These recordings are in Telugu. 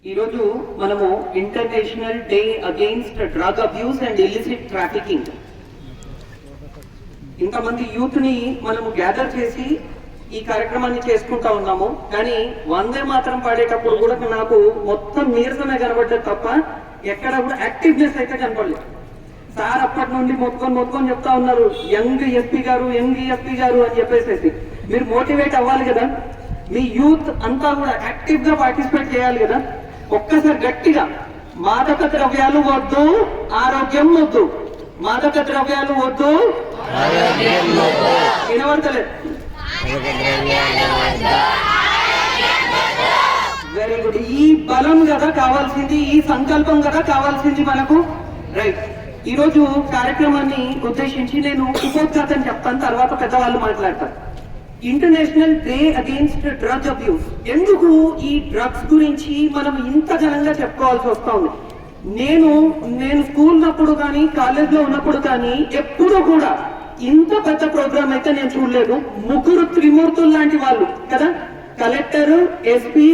ఈరోజు మనము international day against drug abuse and illicit trafficking. ఇంతమంది యూత్ ని మనము గ్యాదర్ చేసి ఈ కార్యక్రమాన్ని చేసుకుంటా ఉన్నాము. కానీ వందే మాత్రం పాడేటప్పుడు కూడా నాకు మొత్తం నీరసమే కనబడ్డది తప్ప ఎక్కడ కూడా యాక్టివ్నెస్ అయితే కనపడలేదు. సార్ అప్పటి నుండి మొత్తుకొని చెప్తా ఉన్నారు, యంగ్ ఎస్పీ గారు అని చెప్పేసి. మీరు మోటివేట్ అవ్వాలి కదా, మీ యూత్ అంతా కూడా యాక్టివ్ గా పార్టిసిపేట్ చేయాలి కదా. ఒక్కసారి గట్టిగా మాదక ద్రవ్యాలు వద్దు, ఆరోగ్యం వద్దు, మాదక ద్రవ్యాలు వద్దు, వినబడతలేదు. Very good. ఈ బలం కదా కావాల్సింది, ఈ సంకల్పం కదా కావాల్సింది మనకు. రైట్. ఈ రోజు కార్యక్రమాన్ని ఉద్దేశించి నేను ఉపోద్ఘాతం చెప్తాను, తర్వాత పెద్దవాళ్ళు మాట్లాడతారు. International day against drug abuse. ఎందుకు ఈ డ్రగ్స్ గురించి మనం ఇంత ఘనంగా చెప్పుకోవాల్సి వస్తా ఉంది? నేను స్కూల్ ఉన్నప్పుడు కానీ కాలేజ్ లో ఉన్నప్పుడు కానీ ఎప్పుడూ కూడా ఇంత పెద్ద ప్రోగ్రామ్ అయితే నేను చూడలేదు. ముగ్గురు త్రిమూర్తులు లాంటి వాళ్ళు కదా, కలెక్టర్, ఎస్పీ,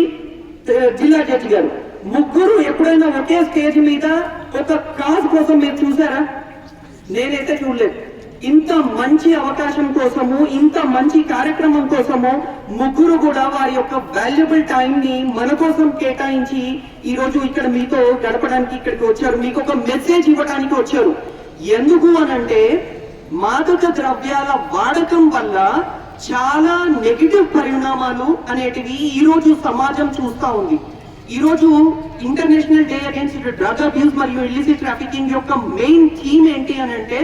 జిల్లా జడ్జి గారు, ముగ్గురు ఎప్పుడైనా ఒకే స్టేజ్ మీద ఒక కాజ్ కోసం మీరు చూసారా? నేనైతే చూడలేదు. ఇంత మంచి అవకాశం కోసము, ఇంత మంచి కార్యక్రమం కోసము ముగ్గురు కూడా వారి యొక్క వాల్యుబుల్ టైం ని మన కోసం కేటాయించి ఈ రోజు ఇక్కడ మీతో గడపడానికి ఇక్కడికి వచ్చారు. మీకు ఒక మెసేజ్ ఇవ్వడానికి వచ్చారు. ఎందుకు అనంటే మాదక ద్రవ్యాల వాడకం వల్ల చాలా నెగిటివ్ పరిణామాలు అనేటివి ఈ రోజు సమాజం చూస్తా ఉంది. ఈ రోజు international day against drug abuse మరియు ఇల్లిసిట్ ట్రాఫికింగ్ యొక్క మెయిన్ థీమ్ ఏంటి అని అంటే,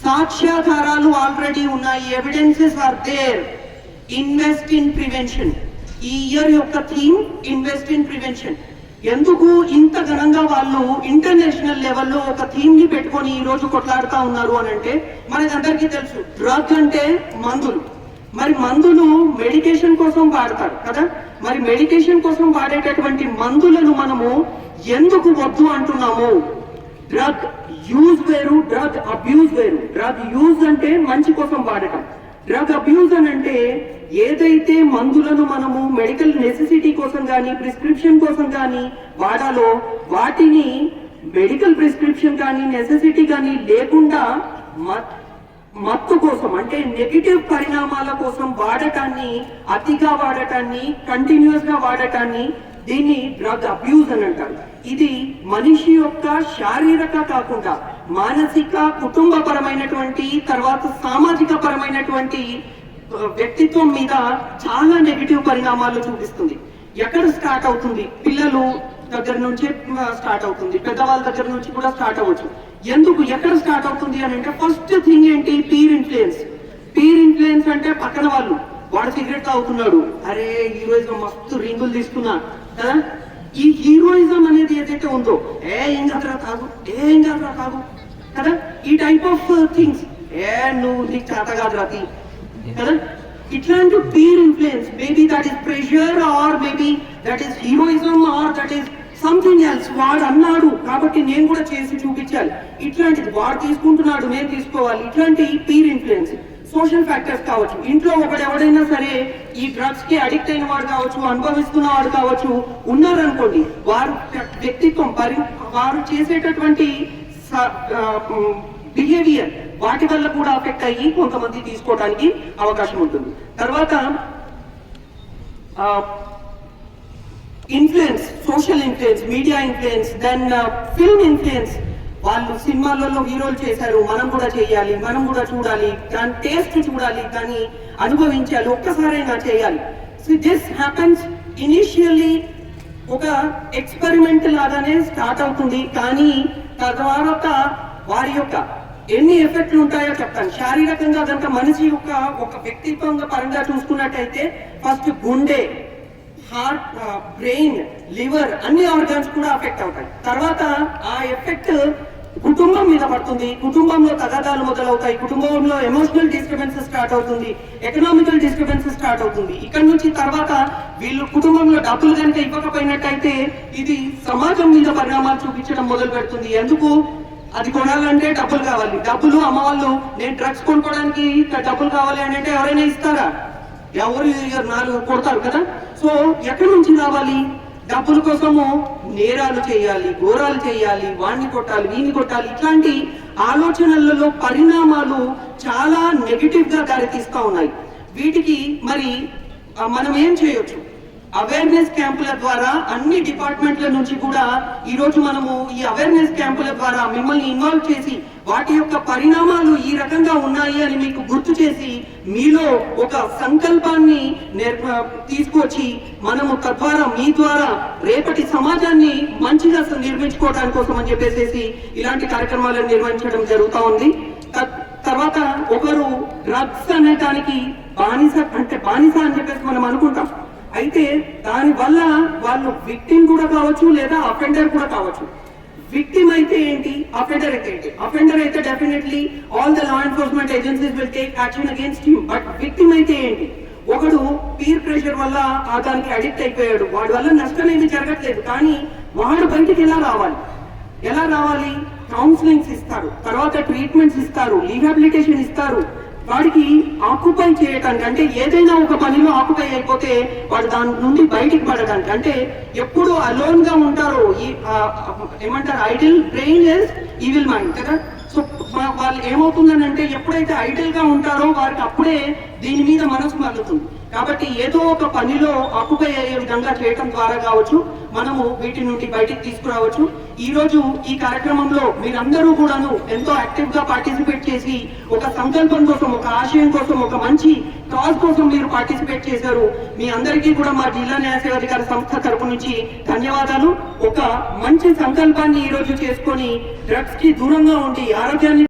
సాక్ష్యాధారాలు ఆల్రెడీ ఉన్నాయి, evidences are there, invest in prevention. ఈ ఇయర్ యొక్క థీమ్ ఇన్వెస్ట్ ఇన్ ప్రివెన్షన్. ఎందుకు ఇంత ఘనంగా వాళ్ళు ఇంటర్నేషనల్ లెవెల్లో ఒక థీమ్ ని పెట్టుకొని ఈ రోజు కొట్లాడుతా ఉన్నారు అని అంటే, మనకందరికీ తెలుసు డ్రగ్ అంటే మందులు. మరి మందులు మెడికేషన్ కోసం వాడతారు కదా. మరి మెడికేషన్ కోసం వాడేటటువంటి మందులను మనము ఎందుకు వద్దు అంటున్నాము? డ్రగ్ యూజ్ వేరు, డ్రగ్ అబ్యూజ్ వేరు. డ్రగ్ యూజ్ అంటే మంచి కోసం వాడటం. డ్రగ్ అబ్యూజ్ అని అంటే ఏదైతే మందులను మనము మెడికల్ నెసెసిటీ కోసం కానీ ప్రిస్క్రిప్షన్ కోసం కానీ వాడాలో వాటిని మెడికల్ ప్రిస్క్రిప్షన్ కానీ నెసెసిటీ కానీ లేకుండా మత్తు కోసం అంటే నెగిటివ్ పరిణామాల కోసం వాడటాన్ని, అతిగా వాడటాన్ని, కంటిన్యూస్ గా వాడటాన్ని, దీన్ని డ్రగ్ అబ్యూజ్ అని అంటారు. ఇది మనిషి యొక్క శారీరక కాకుండా మానసిక, కుటుంబపరమైనటువంటి, తర్వాత సామాజిక పరమైనటువంటి వ్యక్తిత్వం మీద చాలా నెగిటివ్ పరిణామాలు చూపిస్తుంది. ఎక్కడ స్టార్ట్ అవుతుంది? పిల్లలు దగ్గర నుంచే స్టార్ట్ అవుతుంది, పెద్దవాళ్ళ దగ్గర నుంచి కూడా స్టార్ట్ అవ్వచ్చు. ఎందుకు, ఎక్కడ స్టార్ట్ అవుతుంది అని అంటే, ఫస్ట్ థింగ్ ఏంటి? Peer influence. పీర్ ఇన్ఫ్లుయెన్స్ అంటే పక్కన వాళ్ళు, వాడు సిగరెట్ తాగుతున్నాడు, అరే హీరోయిజం మస్తు రింగులు తీసుకున్నా కదా. ఈ హీరోయిజం అనేది ఏదైతే ఉందో, ఏం కాదురా తాగు కదా, ఈ టైప్ ఆఫ్ థింగ్స్, నువ్వు నీకు చేత కాదు రాతి కదా, ఇట్లాంటి peer influence. Maybe that is pressure, or maybe that is heroism, or that is something else. వాడు అన్నాడు కాబట్టి నేను కూడా చేసి చూపించాలి, ఇట్లాంటిది. వాడు తీసుకుంటున్నాడు, నేను తీసుకోవాలి, ఇట్లాంటి పీర్ ఇన్ఫ్లుయెన్స్. సోషల్ ఫ్యాక్టర్స్ కావచ్చు. ఇంట్లో ఎవడైనా సరే ఈ డ్రగ్స్ కి అడిక్ట్ అయిన వాడు కావచ్చు, అనుభవిస్తున్న వాడు కావచ్చు, ఉన్నారనుకోండి, వారు వ్యక్తిత్వం, వారు చేసేటటువంటి బిహేవియర్ వాటి వల్ల కూడా అఫెక్ట్ అయ్యి కొంతమంది తీసుకోవడానికి అవకాశం ఉంటుంది. తర్వాత influence, social influence, media influence, then film influence. వాళ్ళు సినిమాలలో హీరోలు చేశారు, మనం కూడా చేయాలి, మనం కూడా చూడాలి, దాని టేస్ట్ చూడాలి, దాన్ని అనుభవించాలి, ఒక్కసారైనా చేయాలి. సో దిస్ హ్యాపెన్స్ ఇనిషియల్లీ ఒక ఎక్స్పెరిమెంట్ లాగానే స్టార్ట్ అవుతుంది. కానీ తర్వాత వారి యొక్క ఎన్ని ఎఫెక్ట్లు ఉంటాయో చెప్తాను. శారీరకంగా కనుక మనిషి యొక్క ఒక వ్యక్తిత్వంగా పరంగా చూసుకున్నట్టయితే, ఫస్ట్ గుండె, హార్ట్, బ్రెయిన్, లివర్, అన్ని ఆర్గాన్స్ కూడా అఫెక్ట్ అవుతాయి. తర్వాత ఆ ఎఫెక్ట్ కుటుంబం మీద పడుతుంది, కుటుంబంలో తగాదాలు మొదలవుతాయి, కుటుంబంలో ఎమోషనల్ డిస్టర్బెన్సెస్ స్టార్ట్ అవుతుంది, ఎకనామికల్ డిస్టర్బెన్సెస్ స్టార్ట్ అవుతుంది. ఇక్కడ నుంచి తర్వాత వీళ్ళు కుటుంబంలో డబ్బులు కనుక ఇవ్వకపోయినట్టయితే ఇది సమాజం మీద పరిణామాలు చూపించడం మొదలు పెడుతుంది. ఎందుకు? అది కొనాలంటే డబ్బులు కావాలి. డబ్బులు అమ్మ వాళ్ళు, నేను డ్రగ్స్ కొనుక్కోవడానికి డబ్బులు కావాలి అని అంటే ఎవరైనా ఇస్తారా? ఎవరు 4 కొడతారు కదా. సో ఎక్కడి నుంచి రావాలి? డబ్బుల కోసము నేరాలు చేయాలి, ఘోరాలు చేయాలి, వాణ్ణి కొట్టాలి, వీణ్ణి కొట్టాలి, ఇట్లాంటి ఆలోచనలలో పరిణామాలు చాలా నెగిటివ్ గా దారితీస్తా ఉన్నాయి. వీటికి మరి మనం ఏం చేయొచ్చు? అవేర్నెస్ క్యాంపుల ద్వారా అన్ని డిపార్ట్మెంట్ల నుంచి కూడా ఈ రోజు మనము ఈ అవేర్నెస్ క్యాంపుల ద్వారా మిమ్మల్ని ఇన్వాల్వ్ చేసి వాటి యొక్క పరిణామాలు ఈ రకంగా ఉన్నాయి అని మీకు గుర్తు చేసి మీలో ఒక సంకల్పాన్ని తీసుకొచ్చి మనము తద్వారా మీ ద్వారా రేపటి సమాజాన్ని మంచిగా నిర్మించుకోవడానికి కోసం అని చెప్పేసి ఇలాంటి కార్యక్రమాలను నిర్వహించడం జరుగుతూ ఉంది. తర్వాత ఒకరు డ్రగ్స్ అనేటానికి బానిస అని చెప్పేసి మనం అనుకుంటాం. అయితే దాని వల్ల వాళ్ళు విక్టిమ్ కూడా కావచ్చు లేదా అఫెండర్ కూడా కావచ్చు. విక్టిమ్ అయితే ఏంటి, అఫెండర్ అయితే ఏంటి? అఫెండర్ అయితే definitely all the law enforcement agencies will take action against him. But victim అయితే ఏంటి? ఒకడు పీర్ ప్రెషర్ వల్ల దానికి అడిక్ట్ అయిపోయాడు, వాడి వల్ల నష్టం ఏమి జరగట్లేదు, కానీ వాడు బయటికి ఎలా రావాలి? కౌన్సిలింగ్స్ ఇస్తారు, తర్వాత ట్రీట్మెంట్స్ ఇస్తారు, రీహాబిలిటేషన్ ఇస్తారు. వాడికి ఆక్యుపై చేయడానికి, అంటే ఏదైనా ఒక పనిలో ఆక్యుపై అయిపోతే వాడు దాని నుండి బయటికి పడడానికి, అంటే ఎప్పుడు అలోన్ గా ఉంటారో ఏమంటారు, idle brain is evil mind కదా. సో వాళ్ళు ఏమవుతుందని అంటే ఎప్పుడైతే ఐడిల్ గా ఉంటారో వారికి అప్పుడే దీని మీద మనసు మళ్ళుతుంది. కాబట్టి ఏదో ఒక పనిలో ఆక్యుపై అయ్యే విధంగా చేయటం ద్వారా కావచ్చు మనము వీటి నుండి బయటికి తీసుకురావచ్చు. ఈ రోజు ఈ కార్యక్రమంలో మీరందరూ కూడాను ఎంతో యాక్టివ్ గా పార్టిసిపేట్ చేసి ఒక సంకల్పం కోసం, ఒక ఆశయం కోసం, ఒక మంచి కాజ్ కోసం మీరు పార్టిసిపేట్ చేశారు. మీ అందరికీ కూడా మా జిల్లా న్యాయ సేవాధికార సంస్థ తరపు నుంచి ధన్యవాదాలు. ఒక మంచి సంకల్పాన్ని ఈ రోజు చేసుకొని డ్రగ్స్ కి దూరంగా ఉండి ఆరోగ్యాన్ని